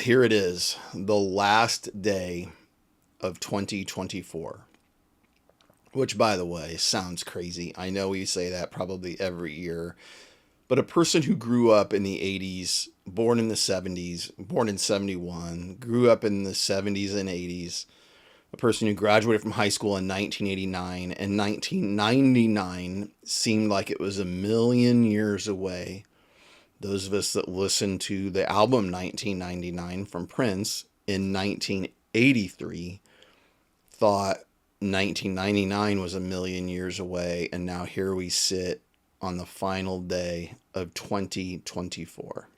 here it is, the last day of 2024, which, by the way, sounds crazy. I know we say that probably every year, but a person who grew up in the 80s, born in the 70s, born in 71, grew up in the 70s and 80s, a person who graduated from high school in 1989 and 1999 seemed like it was a million years away. Those of us that listened to the album 1999 from Prince in 1983 thought 1999 was a million years away, and now here we sit on the final day of 2024.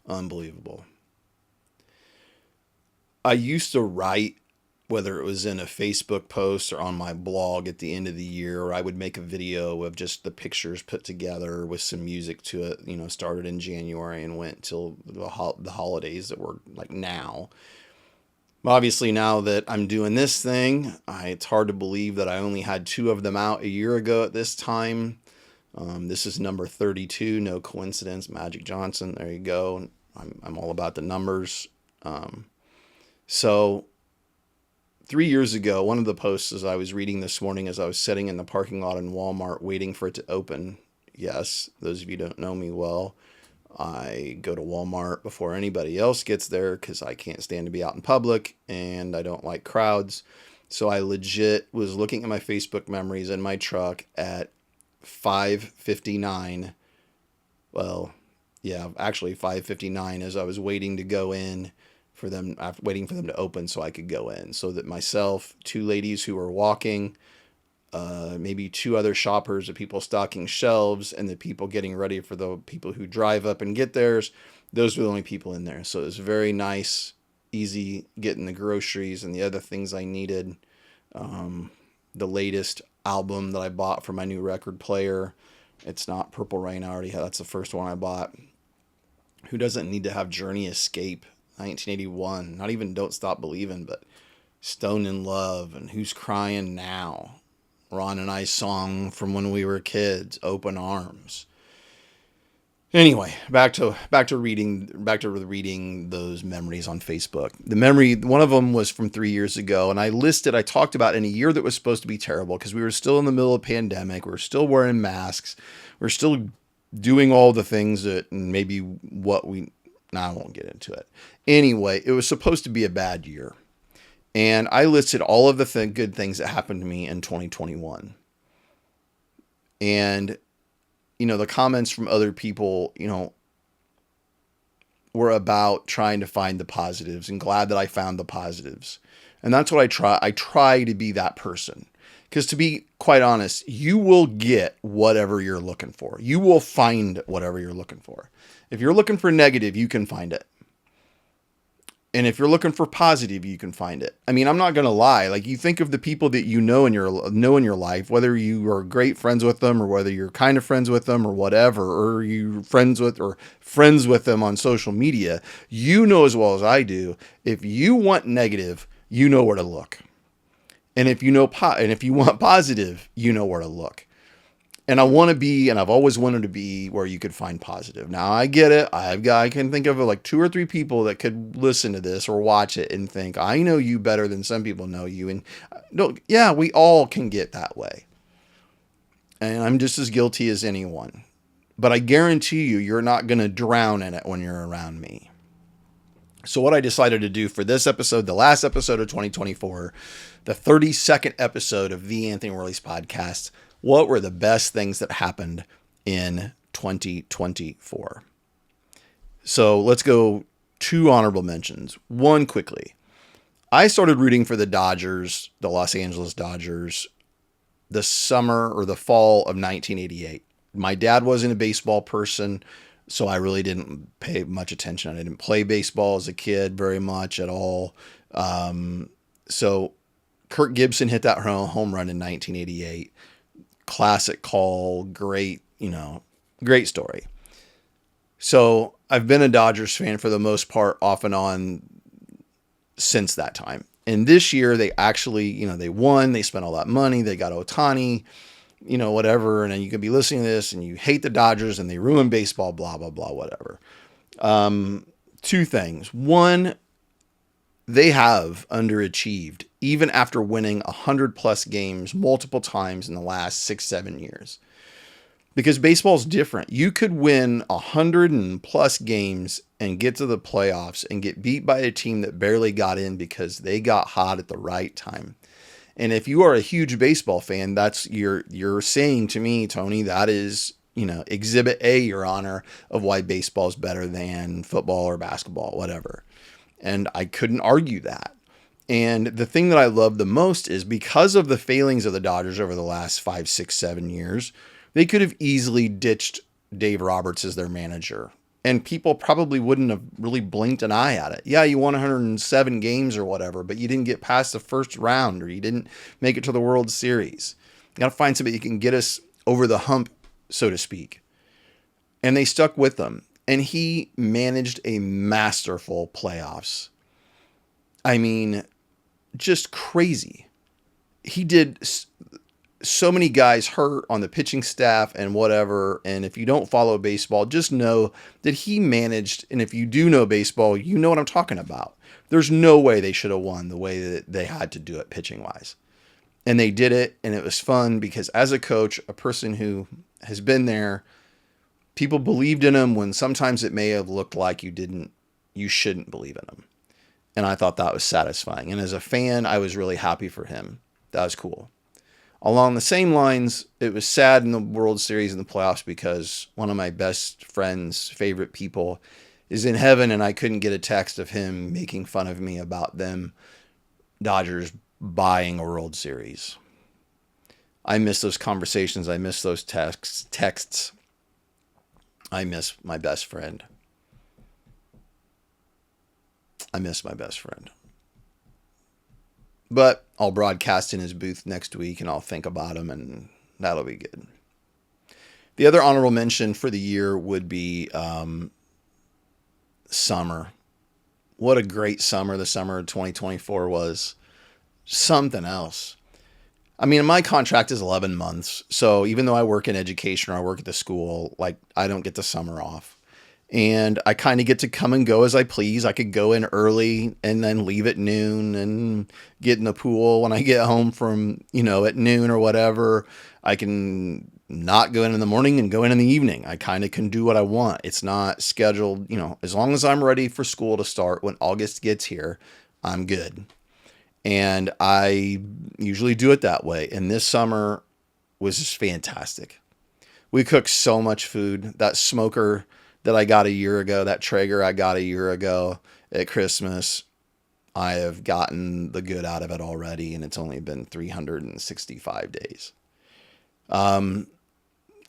Unbelievable. I used to write, whether it was in a Facebook post or on my blog at the end of the year, or I would make a video of just the pictures put together with some music to it, started in January and went till the holidays that were like now. Obviously, now that I'm doing this thing, it's hard to believe that I only had 2 of them out a year ago at this time. This is number 32, no coincidence, Magic Johnson, there you go. I'm all about the numbers. So 3 years ago, one of the posts as I was reading this morning as I was sitting in the parking lot in Walmart waiting for it to open. Yes, those of you who don't know me well, I go to Walmart before anybody else gets there because I can't stand to be out in public and I don't like crowds. So I legit was looking at my Facebook memories in my truck at 5:59. Well, yeah, actually 5:59 as I was waiting to go in for them, after waiting for them to open so I could go in. So that myself, 2 ladies who were walking, maybe 2 other shoppers, the people stocking shelves, and the people getting ready for the people who drive up and get theirs. Those were the only people in there. So it was very nice, easy getting the groceries and the other things I needed. The latest album that I bought for my new record player. It's not Purple Rain. I already had, that's the first one I bought. Who doesn't need to have Journey Escape? 1981. Not even Don't Stop Believing, but Stone in Love and Who's Crying Now? Ron and I's song from when we were kids, Open Arms. Anyway, back to reading those memories on Facebook. The memory, one of them was from 3 years ago, and I talked about in a year that was supposed to be terrible because we were still in the middle of a pandemic. We were still wearing masks. We're still doing all the things that maybe what we, I won't get into it. Anyway, it was supposed to be a bad year. And I listed all of the good things that happened to me in 2021. And, the comments from other people, were about trying to find the positives and glad that I found the positives. And that's what I try. I try to be that person. Because to be quite honest, you will get whatever you're looking for. You will find whatever you're looking for. If you're looking for negative, you can find it. And if you're looking for positive, you can find it. I mean, I'm not going to lie. Like, you think of the people that you know in your life, whether you are great friends with them or whether you're kind of friends with them or whatever, or you friends with them on social media, you know as well as I do, if you want negative, you know where to look. And if you want positive, you know where to look. And I've always wanted to be where you could find positive. Now I get it. I can think of like 2 or 3 people that could listen to this or watch it and think, I know you better than some people know you. And no, yeah, we all can get that way. And I'm just as guilty as anyone. But I guarantee you're not going to drown in it when you're around me. So what I decided to do for this episode, the last episode of 2024, the 32nd episode of the Anthony Wherley's podcast, what were the best things that happened in 2024? So let's go 2 honorable mentions. One quickly. I started rooting for the Dodgers, the Los Angeles Dodgers, the summer or the fall of 1988. My dad wasn't a baseball person, so I really didn't pay much attention. I didn't play baseball as a kid very much at all. So Kirk Gibson hit that home run in 1988. Classic call, great story. So I've been a Dodgers fan for the most part, off and on, since that time. And this year they actually, they won, they spent all that money, they got Ohtani, whatever. And then you could be listening to this and you hate the Dodgers and they ruin baseball, blah, blah, blah, whatever. two things. One, they have underachieved even after winning 100 plus games multiple times in the last 6-7 years. Because baseball's different. You could win 100 and plus games and get to the playoffs and get beat by a team that barely got in because they got hot at the right time. And if you are a huge baseball fan, that's you're saying to me, Tony, that is, exhibit A, Your Honor, of why baseball is better than football or basketball, whatever. And I couldn't argue that. And the thing that I love the most is because of the failings of the Dodgers over the last 5, 6, 7 years, they could have easily ditched Dave Roberts as their manager. And people probably wouldn't have really blinked an eye at it. Yeah, you won 107 games or whatever, but you didn't get past the first round or you didn't make it to the World Series. You got to find somebody that can get us over the hump, so to speak. And they stuck with them. And he managed a masterful playoffs. I mean, just crazy. He did so many guys hurt on the pitching staff and whatever. And if you don't follow baseball, just know that he managed. And if you do know baseball, you know what I'm talking about. There's no way they should have won the way that they had to do it pitching wise. And they did it. And it was fun because as a coach, a person who has been there, people believed in him when sometimes it may have looked like you shouldn't believe in him. And I thought that was satisfying. And as a fan, I was really happy for him. That was cool. Along the same lines, it was sad in the World Series and the playoffs because one of my best friend's favorite people is in heaven and I couldn't get a text of him making fun of me about them Dodgers buying a World Series. I miss those conversations. I miss those texts. I miss my best friend. But I'll broadcast in his booth next week and I'll think about him and that'll be good. The other honorable mention for the year would be summer. What a great summer the summer of 2024 was. Something else. I mean, my contract is 11 months. So even though I work in education or I work at the school, I don't get the summer off. And I kind of get to come and go as I please. I could go in early and then leave at noon and get in the pool when I get home from, at noon or whatever. I can not go in the morning and go in the evening. I kind of can do what I want. It's not scheduled, as long as I'm ready for school to start when August gets here, I'm good. And I usually do it that way. And this summer was just fantastic. We cooked so much food. That smoker that I got a year ago, that Traeger I got a year ago at Christmas, I have gotten the good out of it already, and it's only been 365 days.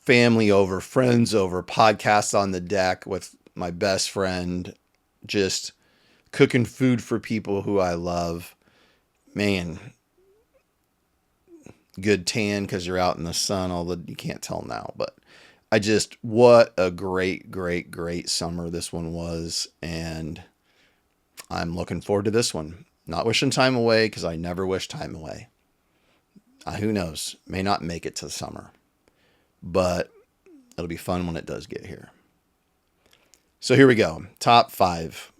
Family over, friends over, podcasts on the deck with my best friend, just cooking food for people who I love. Man, good tan because you're out in the sun, although you can't tell now, but what a great, great, great summer this one was. And I'm looking forward to this one. Not wishing time away because I never wish time away. Who knows? May not make it to the summer, but it'll be fun when it does get here. So here we go. Top 5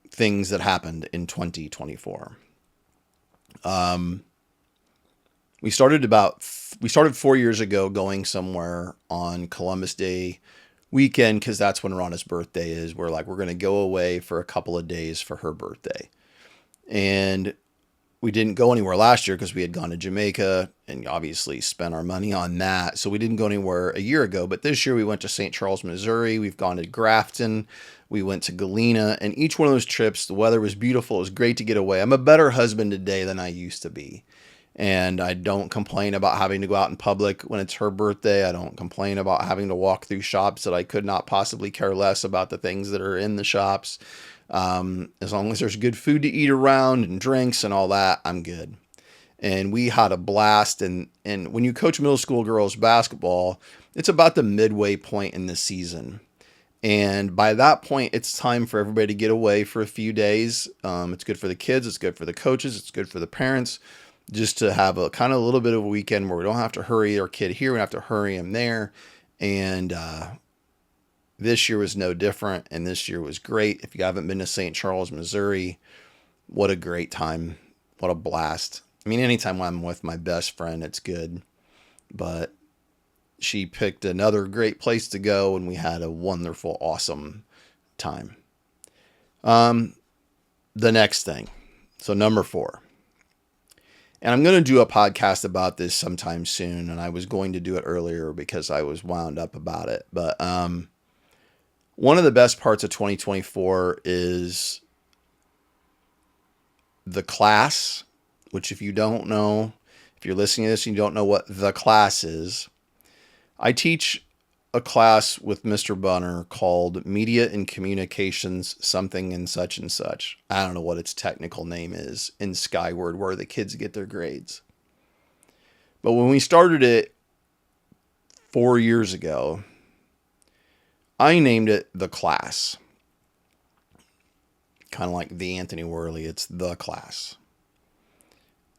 things that happened in 2024. We started 4 years ago going somewhere on Columbus Day weekend because that's when Rhonda's birthday is. We're going to go away for a couple of days for her birthday. And we didn't go anywhere last year because we had gone to Jamaica and obviously spent our money on that. So we didn't go anywhere a year ago. But this year we went to St. Charles, Missouri. We've gone to Grafton. We went to Galena. And each one of those trips, the weather was beautiful. It was great to get away. I'm a better husband today than I used to be. And I don't complain about having to go out in public when it's her birthday. I don't complain about having to walk through shops that I could not possibly care less about the things that are in the shops. As long as there's good food to eat around and drinks and all that, I'm good. And we had a blast. And when you coach middle school girls basketball, it's about the midway point in the season. And by that point, it's time for everybody to get away for a few days. It's good for the kids. It's good for the coaches. It's good for the parents. Just to have a kind of a little bit of a weekend where we don't have to hurry our kid here. We don't have to hurry him there. And This year was no different, and this year was great. If you haven't been to St. Charles, Missouri, what a great time. What a blast. I mean, anytime I'm with my best friend, it's good. But she picked another great place to go, and we had a wonderful, awesome time. The next thing. So, number 4. And I'm going to do a podcast about this sometime soon, and I was going to do it earlier because I was wound up about it. But one of the best parts of 2024 is the class, which if you don't know, if you're listening to this and you don't know what the class is, I teach a class with Mr. Bunner called Media and Communications something and such and such. I don't know what its technical name is in Skyward, where the kids get their grades. But when we started it 4 years ago, I named it The Class. Kind of like the Anthony Wherley, it's The Class.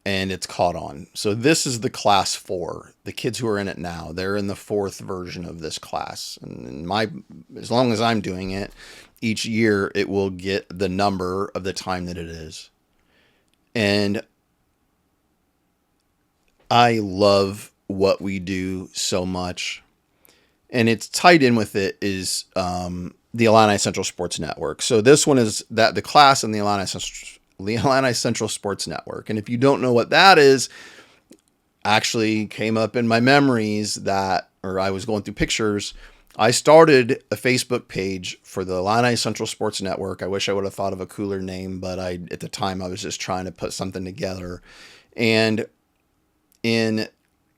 And it's caught on. So this is the class 4. The kids who are in it now, they're in the 4th version of this class. And as long as I'm doing it, each year it will get the number of the time that it is. And I love what we do so much. And it's tied in with it is the Illini Central Sports Network. So this one is that the class and the Illini Central Sports Network. And if you don't know what that is, actually came up in my memories or I was going through pictures. I started a Facebook page for the Illini Central Sports Network. I wish I would have thought of a cooler name, but at the time I was just trying to put something together. And in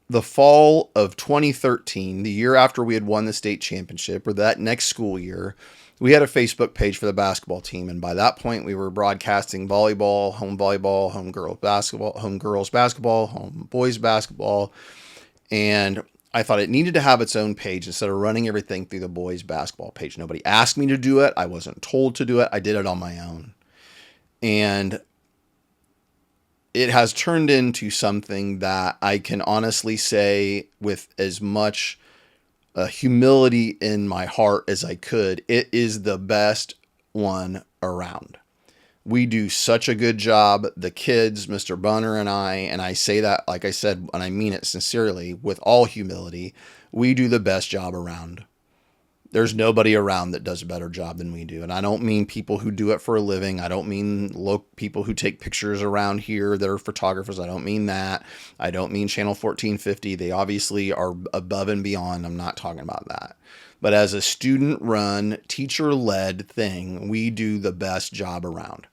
the fall of 2013, the year after we had won the state championship, or that next school year, we had a Facebook page for the basketball team. And by that point, we were broadcasting volleyball, home girls basketball, home boys basketball. And I thought it needed to have its own page instead of running everything through the boys basketball page. Nobody asked me to do it. I wasn't told to do it. I did it on my own. And it has turned into something that I can honestly say with as much humility in my heart as I could. It is the best one around. We do such a good job. The kids, Mr. Bunner and I say that, like I said, and I mean it sincerely, with all humility, we do the best job around. There's nobody around that does a better job than we do. And I don't mean people who do it for a living. I don't mean people who take pictures around here that are photographers. I don't mean that. I don't mean Channel 1450. They obviously are above and beyond. I'm not talking about that. But as a student-run, teacher-led thing, we do the best job around.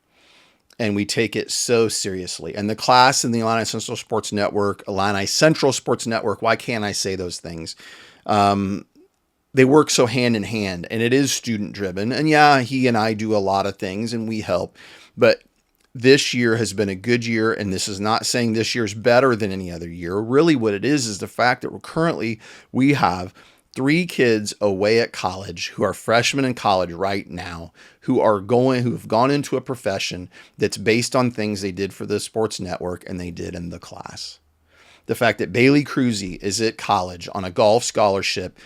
And we take it so seriously. And the class in the Illini Central Sports Network, Illini Central Sports Network, why can't I say those things? They work so hand in hand, and it is student driven. And yeah, he and I do a lot of things and we help, but this year has been a good year. And this is not saying this year's better than any other year. Really what it is the fact that we have 3 kids away at college who are freshmen in college right now, who have gone into a profession that's based on things they did for the sports network and they did in the class. The fact that Bailey Cruzy is at college on a golf scholarship,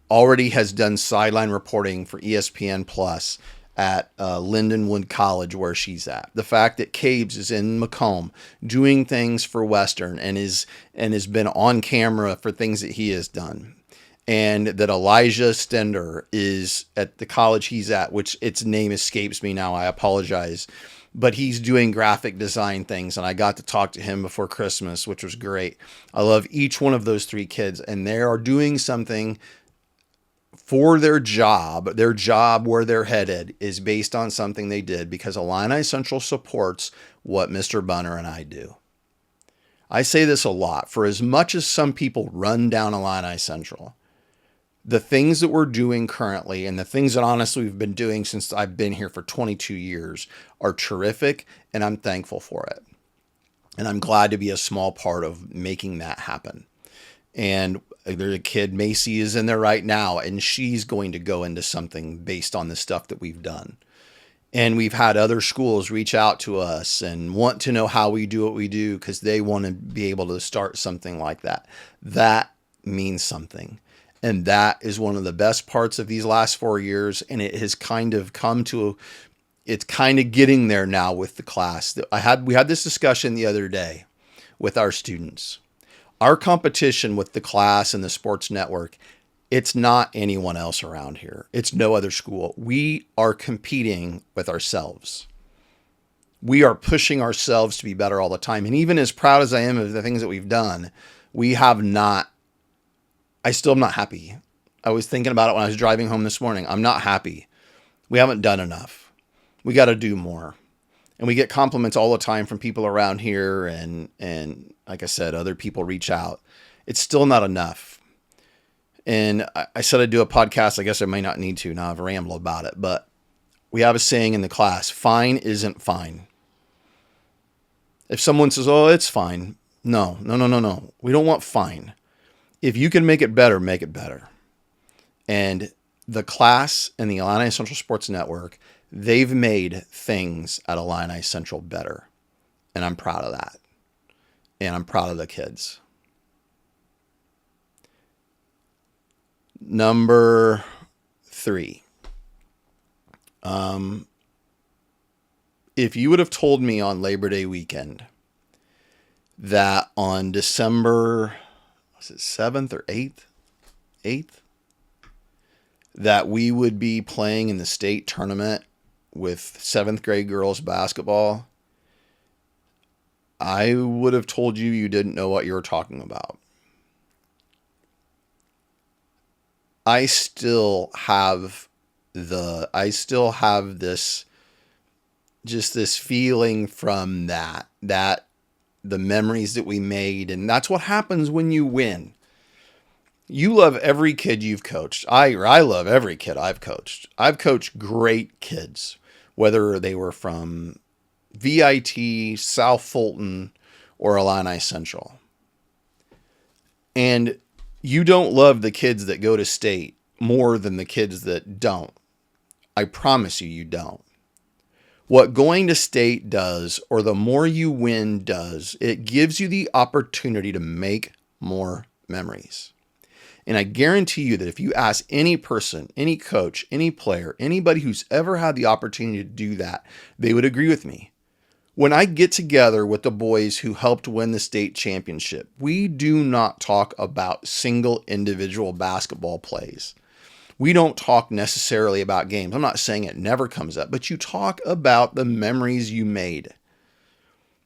already has done sideline reporting for ESPN Plus at Lindenwood College where she's at. The fact that Cabes is in Macomb doing things for Western and has been on camera for things that he has done. And that Elijah Stender is at the college he's at, which its name escapes me now. I apologize. But he's doing graphic design things, and I got to talk to him before Christmas, which was great. I love each one of those 3 kids, and they are doing something for their job where they're headed is based on something they did because Illini Central supports what Mr. Bunner and I do. I say this a lot. For as much as some people run down Illini Central, the things that we're doing currently and the things that honestly we've been doing since I've been here for 22 years are terrific, and I'm thankful for it. And I'm glad to be a small part of making that happen. And there's a kid, Macy is in there right now, and she's going to go into something based on the stuff that we've done. And we've had other schools reach out to us and want to know how we do what we do because they want to be able to start something like that. That means something. And that is one of the best parts of these last 4 years. And it has kind of it's kind of getting there now with the class. We had this discussion the other day with our students. Our competition with the class and the sports network, it's not anyone else around here. It's no other school. We are competing with ourselves. We are pushing ourselves to be better all the time. And even as proud as I am of the things that we've done, I still am not happy. I was thinking about it when I was driving home this morning. I'm not happy. We haven't done enough. We got to do more. And we get compliments all the time from people around here. And like I said, other people reach out. It's still not enough. And I said I'd do a podcast. I guess I may not need to. Now I've rambled about it. But we have a saying in the class, fine isn't fine. If someone says, oh, it's fine. No. We don't want fine. If you can make it better, make it better. And the class and the Illini Central Sports Network, they've made things at Illini Central better. And I'm proud of that. And I'm proud of the kids. Number 3. If you would have told me on Labor Day weekend that on December, was it 7th or 8th, that we would be playing in the state tournament with 7th grade girls basketball, I would have told you didn't know what you were talking about. I still have this feeling from that the memories that we made. And that's what happens when you win. You love every kid you've coached. I love every kid I've coached. I've coached great kids, whether they were from VIT, South Fulton, or Illini Central. And you don't love the kids that go to state more than the kids that don't. I promise you don't. What going to state does, or the more you win does, it gives you the opportunity to make more memories. And I guarantee you that if you ask any person, any coach, any player, anybody who's ever had the opportunity to do that, they would agree with me. When I get together with the boys who helped win the state championship, we do not talk about single individual basketball plays. We don't talk necessarily about games. I'm not saying it never comes up, but you talk about the memories you made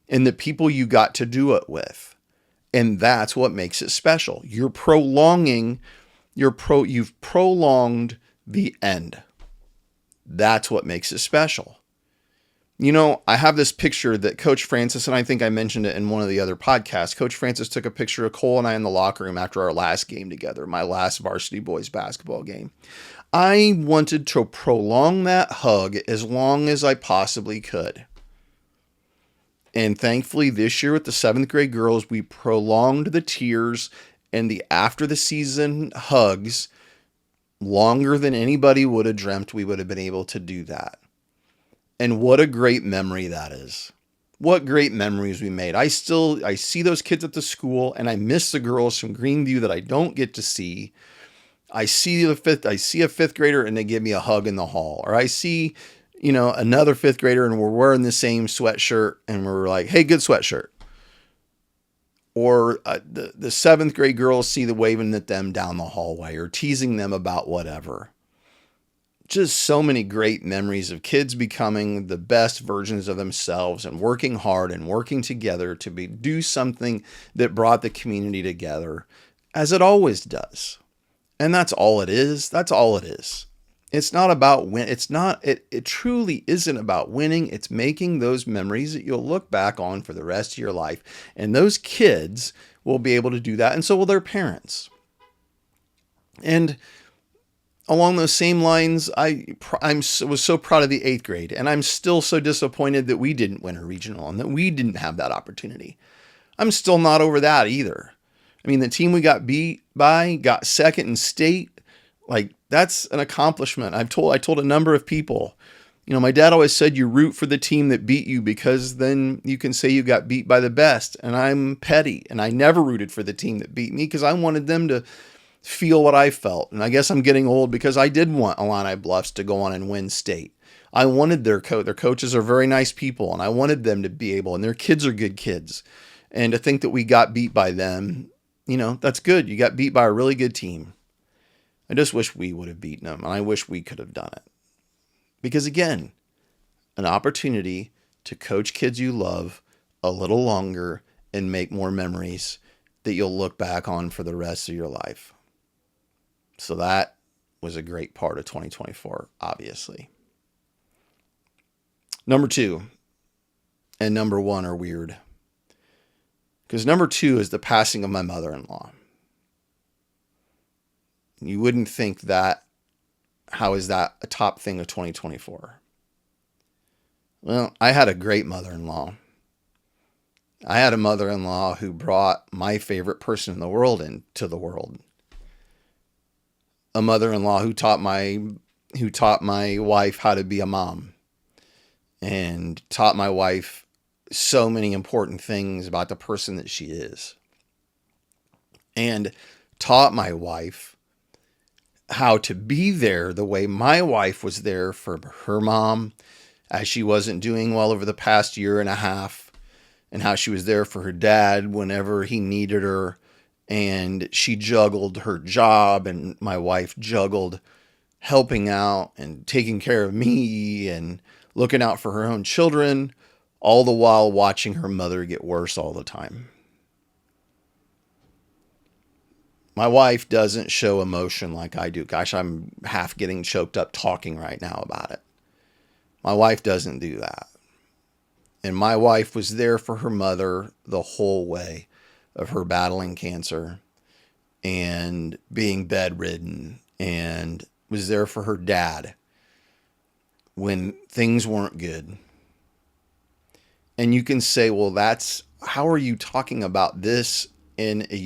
and the people you got to do it with. And that's what makes it special. You've prolonged the end. That's what makes it special. You know, I have this picture that Coach Francis, and I think I mentioned it in one of the other podcasts, Coach Francis took a picture of Cole and I in the locker room after our last game together, my last varsity boys basketball game. I wanted to prolong that hug as long as I possibly could. And thankfully this year with the 7th grade girls, we prolonged the tears and the after the season hugs longer than anybody would have dreamt we would have been able to do that. And what a great memory that is. What great memories we made. I see those kids at the school and I miss the girls from Greenview that I don't get to see. I see a 5th grader and they give me a hug in the hall. Or I see, another 5th grader and we're wearing the same sweatshirt and we're like, hey, good sweatshirt. Or the 7th grade girls see the waving at them down the hallway or teasing them about whatever. Just so many great memories of kids becoming the best versions of themselves and working hard and working together to do something that brought the community together, as it always does. And that's all it is. That's all it is. It's not about win. It truly isn't about winning. It's making those memories that you'll look back on for the rest of your life. And those kids will be able to do that. And so will their parents. And along those same lines, I was so proud of the 8th grade, and I'm still so disappointed that we didn't win a regional and that we didn't have that opportunity. I'm still not over that either. I mean, the team we got beat by got second in state. Like, that's an accomplishment. I told a number of people, my dad always said you root for the team that beat you because then you can say you got beat by the best. And I'm petty, and I never rooted for the team that beat me because I wanted them to feel what I felt. And I guess I'm getting old because I did want Illini Bluffs to go on and win state. I wanted their coaches are very nice people, and I wanted them to be able, and their kids are good kids. And to think that we got beat by them, that's good. You got beat by a really good team. I just wish we would have beaten them, and I wish we could have done it. Because again, an opportunity to coach kids you love a little longer and make more memories that you'll look back on for the rest of your life. So that was a great part of 2024, obviously. Number 2 and number 1 are weird. Because number 2 is the passing of my mother-in-law. You wouldn't think that, how is that a top thing of 2024? Well, I had a great mother-in-law. I had a mother-in-law who brought my favorite person in the world into the world. A mother-in-law who taught my wife how to be a mom, and taught my wife so many important things about the person that she is, and taught my wife how to be there the way my wife was there for her mom as she wasn't doing well over the past year and a half, and how she was there for her dad whenever he needed her. And she juggled her job, and my wife juggled helping out and taking care of me and looking out for her own children, all the while watching her mother get worse all the time. My wife doesn't show emotion like I do. Gosh, I'm half getting choked up talking right now about it. My wife doesn't do that. And my wife was there for her mother the whole way of her battling cancer and being bedridden, and was there for her dad when things weren't good. And you can say, well, how are you talking about this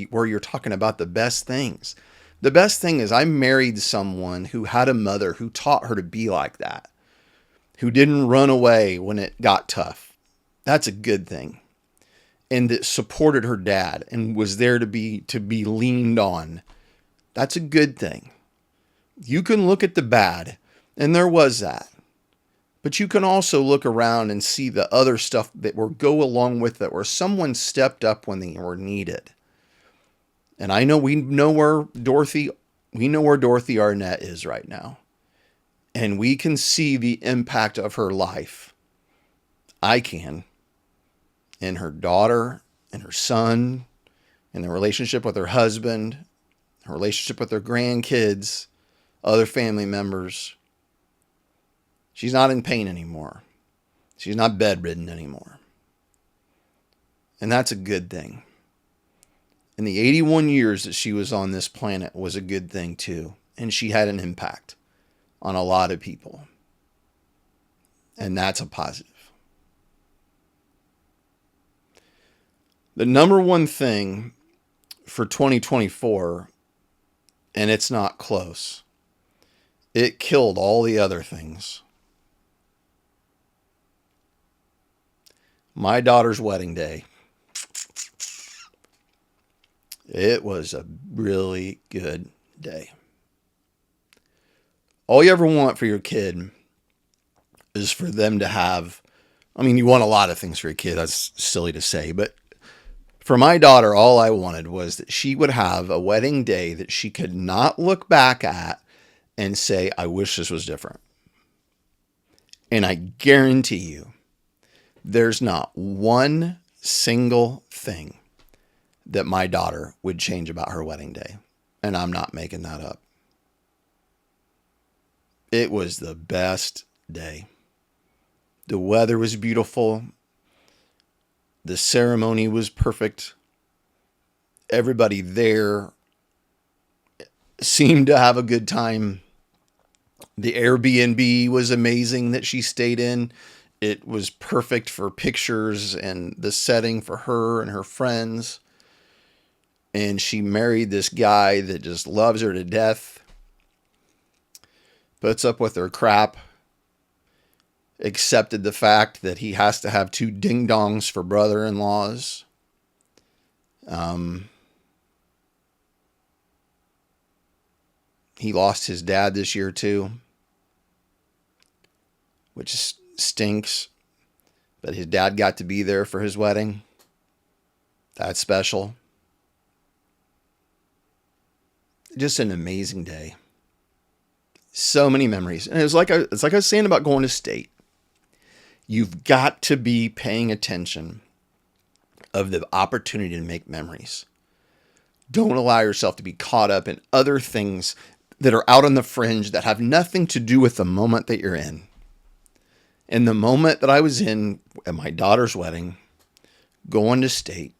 where you're talking about the best things? The best thing is I married someone who had a mother who taught her to be like that, who didn't run away when it got tough. That's a good thing. And that supported her dad and was there to be leaned on. That's a good thing. You can look at the bad, and there was that. But you can also look around and see the other stuff that go along with it, where someone stepped up when they were needed. And we know where Dorothy Arnett is right now. And we can see the impact of her life. I can. In her daughter, and her son, in the relationship with her husband, her relationship with her grandkids, other family members. She's not in pain anymore. She's not bedridden anymore. And that's a good thing. And the 81 years that she was on this planet was a good thing too. And she had an impact on a lot of people. And that's a positive. The number one thing for 2024, and it's not close, it killed all the other things. My daughter's wedding day. It was a really good day. All you ever want for your kid is for them to have, you want a lot of things for your kid. That's silly to say, but for my daughter, all I wanted was that she would have a wedding day that she could not look back at and say, I wish this was different. And I guarantee you, there's not one single thing that my daughter would change about her wedding day. And I'm not making that up. It was the best day. The weather was beautiful. The ceremony was perfect. Everybody there seemed to have a good time. The Airbnb was amazing that she stayed in. It was perfect for pictures and the setting for her and her friends. And she married this guy that just loves her to death. Puts up with her crap. Accepted the fact that he has to have 2 ding-dongs for brother-in-laws. He lost his dad this year too, which stinks. But his dad got to be there for his wedding. That's special. Just an amazing day. So many memories. And it's like I was saying about going to state. You've got to be paying attention of the opportunity to make memories. Don't allow yourself to be caught up in other things that are out on the fringe that have nothing to do with the moment that you're in. And the moment that I was in at my daughter's wedding, going to state,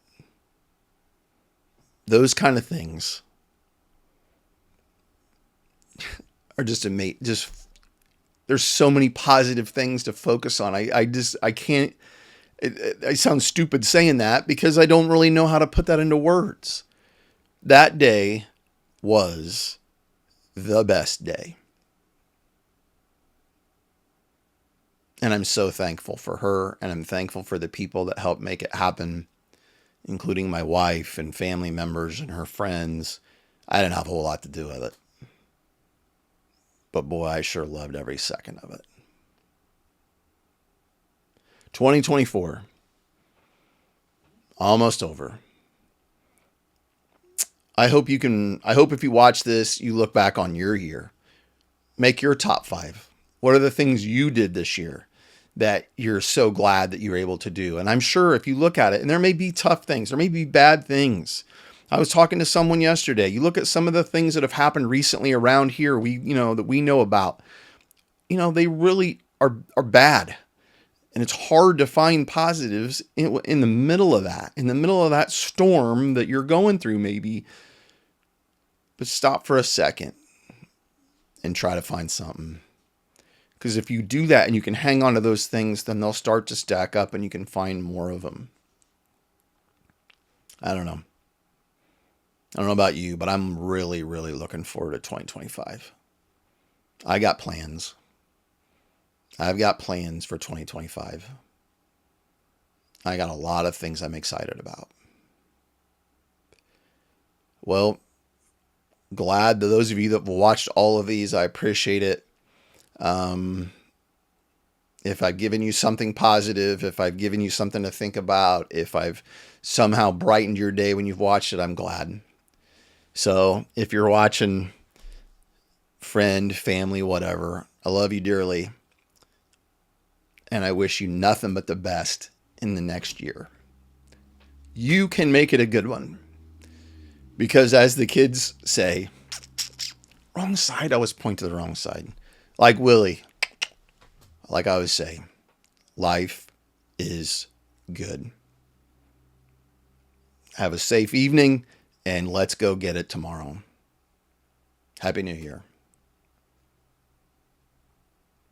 those kind of things are just amazing. There's so many positive things to focus on. I can't, I sound stupid saying that because I don't really know how to put that into words. That day was the best day. And I'm so thankful for her, and I'm thankful for the people that helped make it happen, including my wife and family members and her friends. I didn't have a whole lot to do with it. But boy, I sure loved every second of it. 2024. Almost over. I hope if you watch this, you look back on your year. Make your top 5. What are the things you did this year that you're so glad that you were able to do? And I'm sure if you look at it, and there may be tough things, there may be bad things. I was talking to someone yesterday. You look at some of the things that have happened recently around here, that we know about. They really are bad. And it's hard to find positives in the middle of that storm that you're going through maybe. But stop for a second and try to find something. Because if you do that and you can hang on to those things, then they'll start to stack up and you can find more of them. I don't know about you, but I'm really, really looking forward to 2025. I got plans. I've got plans for 2025. I got a lot of things I'm excited about. Well, glad that those of you that watched all of these, I appreciate it. If I've given you something positive, if I've given you something to think about, if I've somehow brightened your day when you've watched it, I'm glad. So if you're watching, friend, family, whatever, I love you dearly. And I wish you nothing but the best in the next year. You can make it a good one. Because as the kids say, wrong side, I always point to the wrong side. Like Willie, like I always say, life is good. Have a safe evening, and let's go get it tomorrow. Happy New Year.